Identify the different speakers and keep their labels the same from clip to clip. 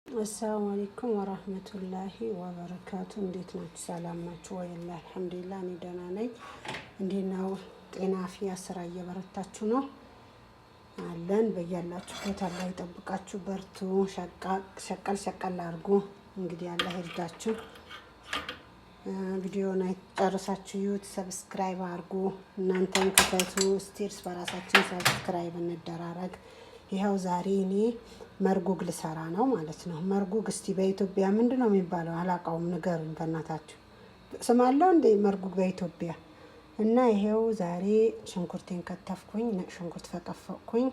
Speaker 1: السلام عليكم ورحمة الله وبركاته. እንዴት ናችሁ? ሰላም ናችሁ ወይ? አልሐምዱሊላህ እኔ ደህና ነኝ። እንዴት ነው ጤና አፍያ ስራ እየበረታችሁ ነው? አለን በያላችሁበት አላህ ይጠብቃችሁ። በርቱ። ሸቀል አድርጉ። እንግዲህ አላህ ይርዳችሁ። ቪዲዮውን ጨርሳችሁ ዩት ሰብስክራይብ አድርጉ። እናንተም ክፈቱ። እስቲ እርስ በራሳችን ሰብስክራይብ እንደራረግ። ይኸው ዛሬ እኔ መርጉግ ልሰራ ነው ማለት ነው። መርጉግ እስቲ በኢትዮጵያ ምንድነው የሚባለው? አላውቀውም፣ ንገሩኝ በእናታችሁ። ስም አለው እንዴ መርጉግ በኢትዮጵያ? እና ይሄው ዛሬ ሽንኩርቴን ከተፍኩኝ፣ ሽንኩርት ፈቀፈቅኩኝ፣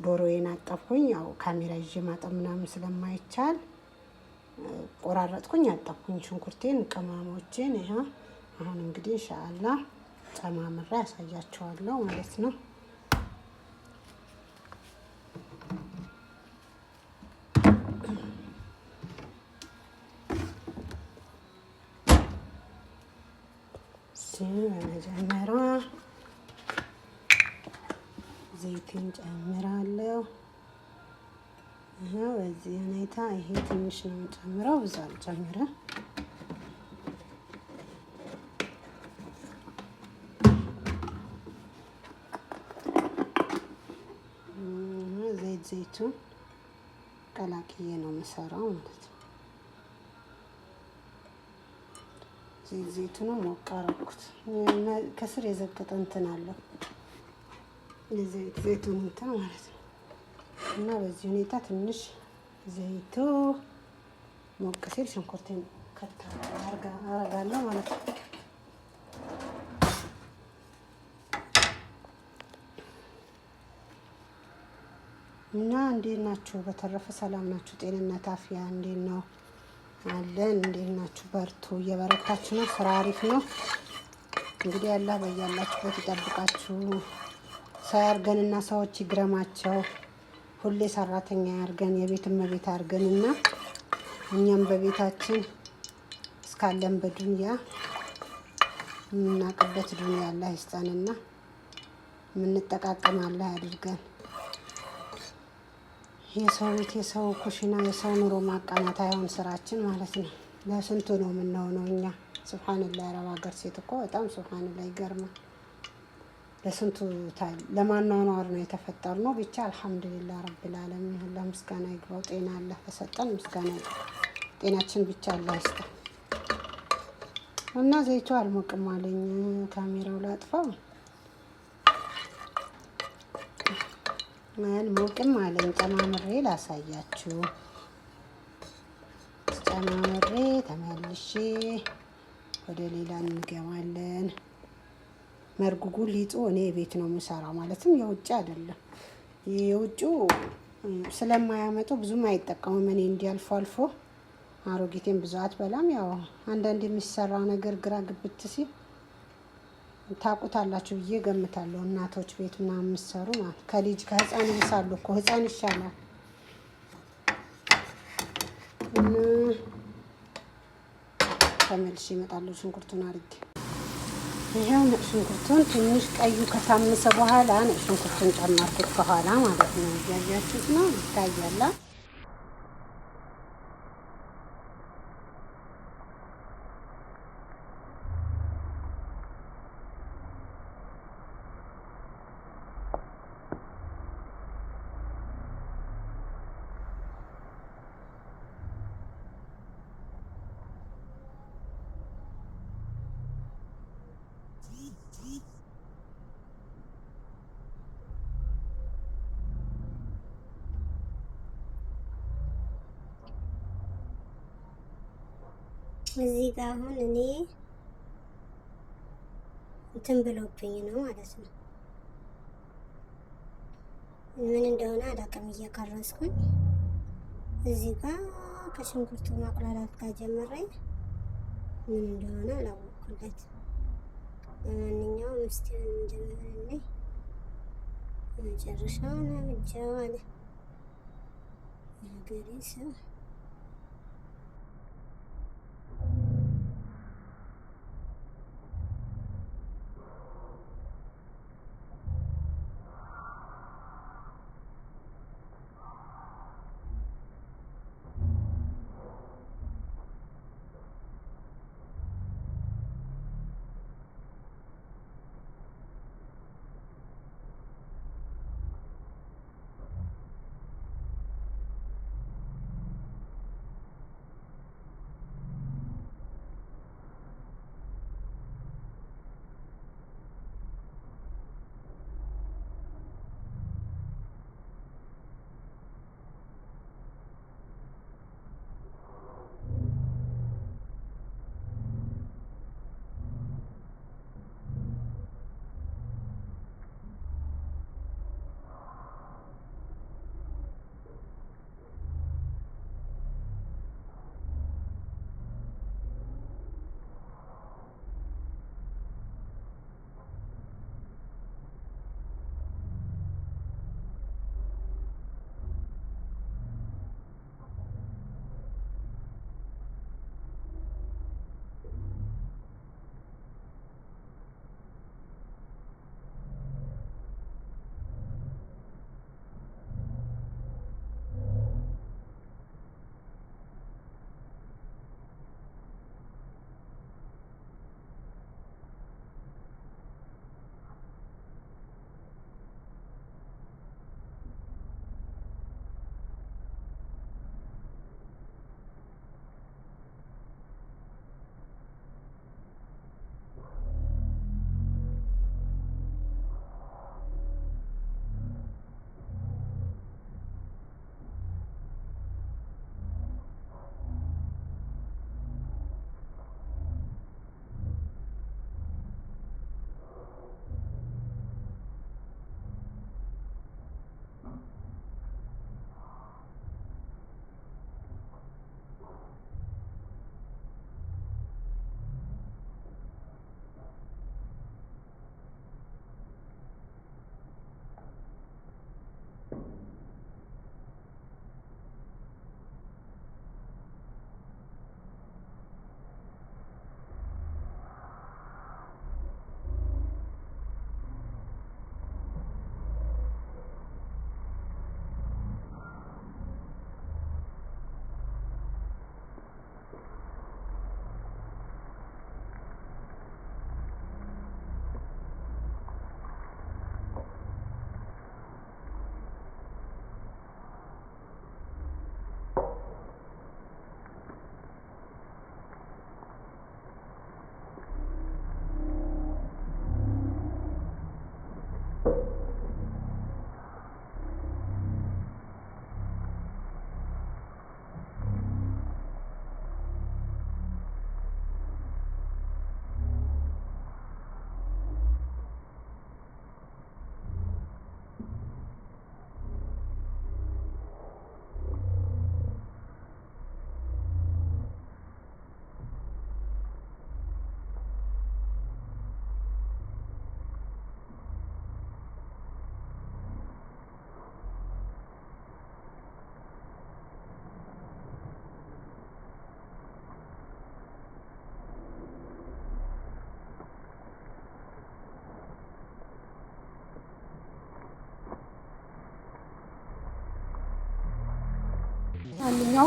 Speaker 1: ዶሮዬን አጠብኩኝ። ያው ካሜራ ይዤ ማጠብ ምናምን ስለማይቻል ቆራረጥኩኝ፣ አጠብኩኝ ሽንኩርቴን፣ ቅመሞቼን። ይሄ አሁን እንግዲህ ኢንሻአላህ ጨማምሬ ያሳያችኋለሁ ማለት ነው። በመጀመሪያ ዘይትን ጨምራለሁ። በዚህ ሁኔታ ይሄ ትንሽ ነው የምጨምረው፣ ብዙ አልጨምርም። ዘይቱን ቀላቅዬ ነው የምሰራው ማለት ነው። ዘይቱን ሞቅ አደረኩት። ከስር የዘቀጠ እንትን አለው ዘይቱን እንትን ማለት ነው። እና በዚህ ሁኔታ ትንሽ ዘይቱ ሞቅ ሲል ሽንኩርቴን አረጋለሁ ማለት ነው። እና እንዴት ናችሁ? በተረፈ ሰላም ናችሁ? ጤንነት አፍያ እንዴት ነው? አለን። እንዴት ናችሁ? በርቱ። እየበረታችሁ ነው? ስራ አሪፍ ነው? እንግዲህ አላህ በያላችሁበት ይጠብቃችሁ። ሰው ያርገንና ሰዎች ይግረማቸው። ሁሌ ሰራተኛ ያርገን፣ የቤት እመቤት አርገንና እኛም በቤታችን እስካለን በዱንያ የምናውቅበት ዱንያ አላህ ይስጠንና የምንጠቃቀም አላህ ያድርገን። የሰው ቤት፣ የሰው ኩሽና፣ የሰው ኑሮ ማቃናት አይሆን ስራችን ማለት ነው። ለስንቱ ነው የምንሆነው እኛ? ሱብሃንአላህ። የአረብ ሀገር ሴት እኮ በጣም ሱብሃንአላህ ይገርማል። ለስንቱ ለማኗኗር ነው የተፈጠርነው። ብቻ አልሐምዱሊላህ ረብል ዓለሚን አላህ ምስጋና ይግባው። ጤና አላህ ከሰጠን ምስጋና ይግባው። ጤናችን ብቻ አላህ ይስጠን። እና ዘይቱ አልሞቅም አለኝ። ካሜራው ላጥፋው። አልሞቅም አለኝ። ጨማምሬ ላሳያችሁ። ጨማምሬ ተመልሼ ወደ ሌላ እንገባለን። መርጉጉ ሊጡ እኔ ቤት ነው የምሰራው፣ ማለትም የውጭ አይደለም። የውጭ ስለማያመጡ ብዙም አይጠቀሙም። እኔ እንዲህ አልፎ አልፎ አሮጊቴን ብዙ አትበላም። ያው አንዳንድ የሚሰራ ነገር ግራ ግብት ሲል ታውቁታላችሁ ብዬ ገምታለሁ። እናቶች ቤት ምናምን የምትሰሩ ማለት ከልጅ ከህፃን ይብሳሉ እኮ፣ ህፃን ይሻላል። ተመልሼ እመጣለሁ። ሽንኩርቱን አድርጌ ይሄው ነጭ ሽንኩርቱን ትንሽ ቀዩ ከታመሰ በኋላ ነጭ ሽንኩርቱን ጨመርኩት ከኋላ ማለት ነው። እያያችሁት ነው፣ ይታያል። እዚህ ጋር አሁን እኔ እንትን ብሎብኝ ነው ማለት ነው። ምን እንደሆነ አላውቅም። እየቀረጽኩኝ እዚህ ጋር ከሽንኩርቱ ማቁላላት ጋር ጀመረ። ምን እንደሆነ አላወቅኩለት። ለማንኛውም እስቲ እንጀምራለን። መጨረሻውን አብጃው አለ ነገሬ ሰው።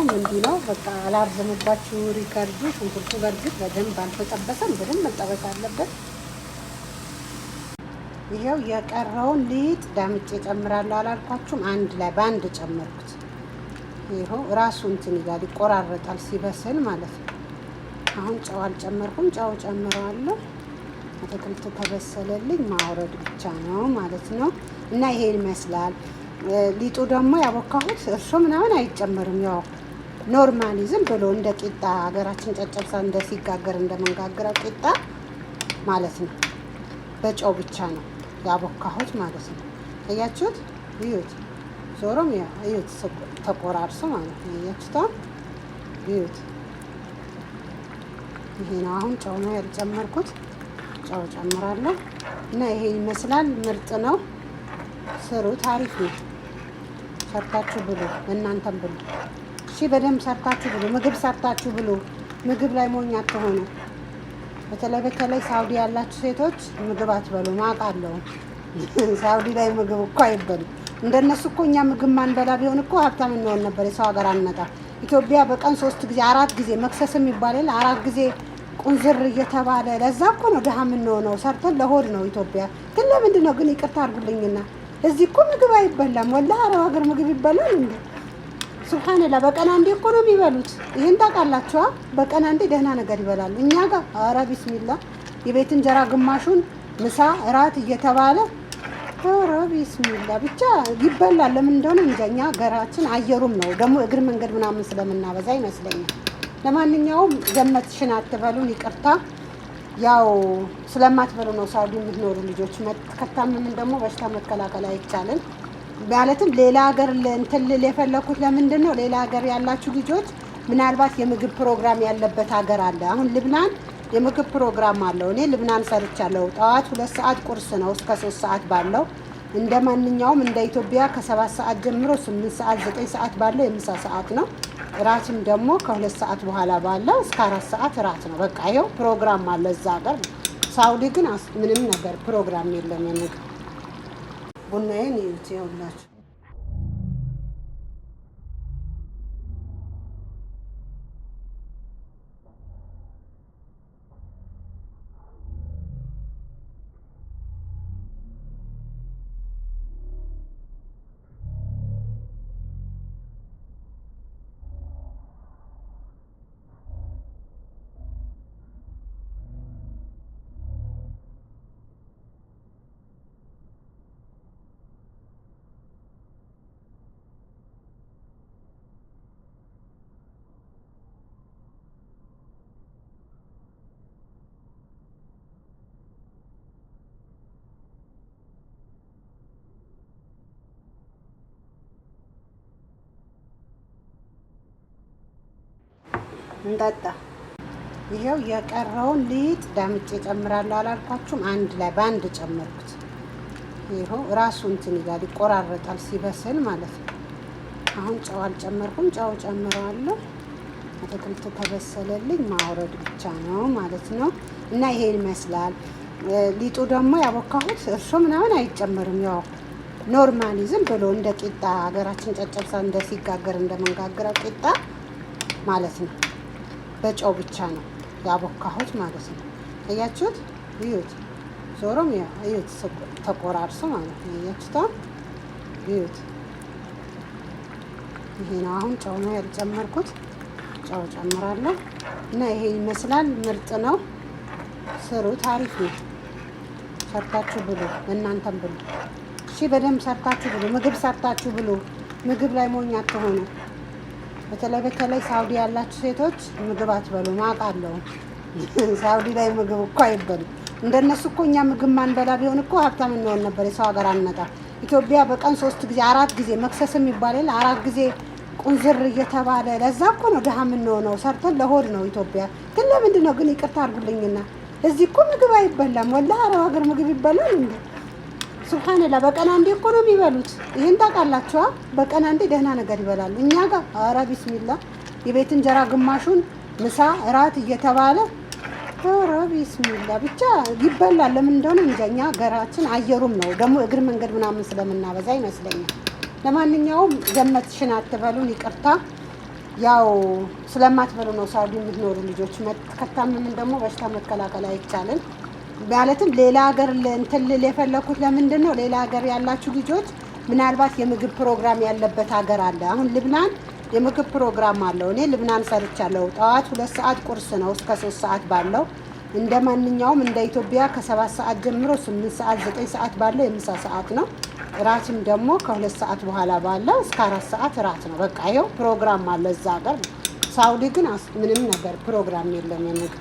Speaker 1: ለማንኛውም እንዲህ ነው በቃ አላርዘምባችሁ ሪከርዱ። ሽንኩርቱ በእርግጥ በደንብ አልተጠበሰም፣ በደንብ መጠበስ አለበት። ይሄው የቀረውን ሊጥ ዳምጬ ጨምራለሁ አላልኳችሁም? አንድ ላይ በአንድ ጨመርኩት። ይሄው ራሱ እንትን ይላል ይቆራረጣል ሲበስል ማለት ነው። አሁን ጨው አልጨመርኩም፣ ጨው ጨምረዋለሁ። አትክልት ከበሰለልኝ ማውረድ ብቻ ነው ማለት ነው። እና ይሄን ይመስላል። ሊጡ ደግሞ ያቦካሁት እርሾ ምናምን አይጨመርም። ያው ኖርማሊ ዝም ብሎ እንደ ቂጣ ሀገራችን ጨጨብሳ እንደ ሲጋገር እንደመንጋግረው ቂጣ ማለት ነው። በጨው ብቻ ነው ያቦካሁት ማለት ነው። አያችሁት? እዩት፣ ዞሮም እዩት፣ ተቆራርሶ ማለት ነው። አያችሁት? እዩት። ይሄ ነው። አሁን ጨው ነው ያልጨመርኩት፣ ጨው ጨምራለሁ። እና ይሄ ይመስላል። ምርጥ ነው። ስሩት፣ አሪፍ ነው። ሰርታችሁ ብሉ፣ እናንተም ብሉ። እሺ፣ በደንብ ሰርታችሁ ብሉ። ምግብ ሰርታችሁ ብሉ። ምግብ ላይ ሞኝ አትሆኑ። በተለይ ሳውዲ ያላችሁ ሴቶች ምግብ አትበሉ። ማውቃለሁ ሳውዲ ላይ ምግብ እኮ አይበሉ። እንደነሱ እኮ እኛ ምግብ ማንበላ ቢሆን እኮ ሀብታም እንሆን ነበር። የሰው ሀገር አንመጣ። ኢትዮጵያ በቀን 3 ጊዜ 4 ጊዜ መክሰስም ይባላል 4 ጊዜ ቁንዝር እየተባለ ለዛ እኮ ነው ድሀ የምንሆነው። ሰርተን ለሆድ ነው ኢትዮጵያ። ግን ለምንድን ነው ግን? ይቅርታ አድርጉልኝና እዚህ እኮ ምግብ አይበላም። ወላሂ አረብ ሀገር ምግብ ይበላል እንዴ? ሱብሃንላ። በቀን አንዴ እኮ ነው የሚበሉት። ይህን ታውቃላችኋ? በቀን አንዴ ደህና ነገር ይበላሉ። እኛ ጋር አረ ቢስሚላ የቤት እንጀራ ግማሹን ምሳ እራት እየተባለ አረ ቢስሚላ ብቻ ይበላል። ለምን እንደሆነ እንጃ። እኛ ሀገራችን አየሩም ነው ደግሞ እግር መንገድ ምናምን ስለምናበዛ ይመስለኛል። ለማንኛውም ገመትሽን አትበሉን፣ ይቅርታ። ያው ስለማትበሉ ነው ሳውዲ የምትኖሩ ልጆች። ከታመምን ደግሞ በሽታ መከላከል አይቻልም። ማለትም ሌላ ሀገር እንትን ልል የፈለኩት ለምንድን ነው፣ ሌላ ሀገር ያላችሁ ልጆች ምናልባት የምግብ ፕሮግራም ያለበት ሀገር አለ። አሁን ልብናን የምግብ ፕሮግራም አለው። እኔ ልብናን ሰርቻለሁ። ጠዋት 2 ሰዓት ቁርስ ነው እስከ 3 ሰዓት ባለው። እንደ ማንኛውም እንደ ኢትዮጵያ ከ7 ሰዓት ጀምሮ 8 ሰዓት 9 ሰዓት ባለው የምሳ ሰዓት ነው። እራትም ደግሞ ከ2 ሰዓት በኋላ ባለው እስከ 4 ሰዓት እራት ነው። በቃ ይኸው ፕሮግራም አለ እዛ ሀገር። ሳውዲ ግን ምንም ነገር ፕሮግራም የለም የምግብ። ቡናዬን ይዩት ይኸውላችሁ። እንጠጣ። ይሄው የቀረውን ሊጥ ዳምጬ ጨምራለሁ አላልኳችሁም? አንድ ላይ በአንድ ጨመርኩት። ይሄው ራሱ እንትን ይላል ይቆራረጣል ሲበስል ማለት ነው። አሁን ጨው አልጨመርኩም፣ ጨው ጨምረዋለሁ። አትክልት ከበሰለልኝ ማውረድ ብቻ ነው ማለት ነው። እና ይሄን ይመስላል። ሊጡ ደግሞ ያቦካሁት እርሾ ምናምን አይጨመርም። ያው ኖርማሊ ዝም ብሎ እንደ ቂጣ ሀገራችን ጨጨብሳ እንደ ሲጋገር እንደመንጋግረው ቂጣ ማለት ነው። በጨው ብቻ ነው ያቦካሁት ማለት ነው። አያችሁት? እዩት፣ ዞሮም እዩት፣ ተቆራርሶ ማለት ነው። አያችሁት? እዩት። ይሄ ነው። አሁን ጨው ነው ያልጨመርኩት፣ ጨው ጨምራለሁ። እና ይሄ ይመስላል። ምርጥ ነው። ስሩት፣ አሪፍ ነው። ሰርታችሁ ብሉ፣ እናንተም ብሉ። እሺ፣ በደንብ ሰርታችሁ ብሉ። ምግብ ሰርታችሁ ብሉ። ምግብ ላይ ሞኝ አትሆኑ። በተለይ ሳውዲ ያላችሁ ሴቶች ምግብ አትበሉ። ማውቃለሁ ሳውዲ ላይ ምግብ እኮ አይበሉ። እንደነሱ እኮ እኛ ምግብ ማንበላ ቢሆን እኮ ሀብታም እንሆን ነበር። የሰው ሀገር አንመጣ። ኢትዮጵያ በቀን 3 ጊዜ 4 ጊዜ መክሰስም ይባላል 4 ጊዜ ቁንዝር እየተባለ ለዛ እኮ ነው ድሀ የምንሆነው። ሰርተን ለሆድ ነው ኢትዮጵያ። ግን ለምንድን ነው ግን? ይቅርታ አድርጉልኝና እዚህ እኮ ምግብ አይበላም። ወላሂ አረብ ሀገር ምግብ ይበላል እንዴ? ሱብሃንላ። በቀን አንዴ እኮ ነው የሚበሉት። ይህን ታውቃላችኋ? በቀን አንዴ ደህና ነገር ይበላሉ። እኛ ጋር አረ ቢስሚላ የቤት እንጀራ ግማሹን ምሳ እራት እየተባለ አረ ቢስሚላ ብቻ ይበላል። ለምን እንደሆነ እንጃ። እኛ ሀገራችን አየሩም ነው ደግሞ እግር መንገድ ምናምን ስለምናበዛ ይመስለኛል። ለማንኛውም ገመትሽን አትበሉን፣ ይቅርታ። ያው ስለማትበሉ ነው ሳውዲ የምትኖሩ ልጆች። ከታመምን ደግሞ በሽታ መከላከል አይቻልም። ማለትም ሌላ ሀገር እንትን ልል የፈለኩት ለምንድን ነው ሌላ ሀገር ያላችሁ ልጆች ምናልባት የምግብ ፕሮግራም ያለበት ሀገር አለ። አሁን ልብናን የምግብ ፕሮግራም አለው። እኔ ልብናን ሰርቻለሁ። ጠዋት 2 ሰዓት ቁርስ ነው እስከ 3 ሰዓት ባለው እንደ ማንኛውም እንደ ኢትዮጵያ ከ7 ሰዓት ጀምሮ 8 ሰዓት 9 ሰዓት ባለው የምሳ ሰዓት ነው። ራትም ደግሞ ከ2 ሰዓት በኋላ ባለው እስከ 4 ሰዓት ራት ነው። በቃ ይኸው ፕሮግራም አለ እዛ ሀገር። ሳውዲ ግን ምንም ነገር ፕሮግራም የለም የምግብ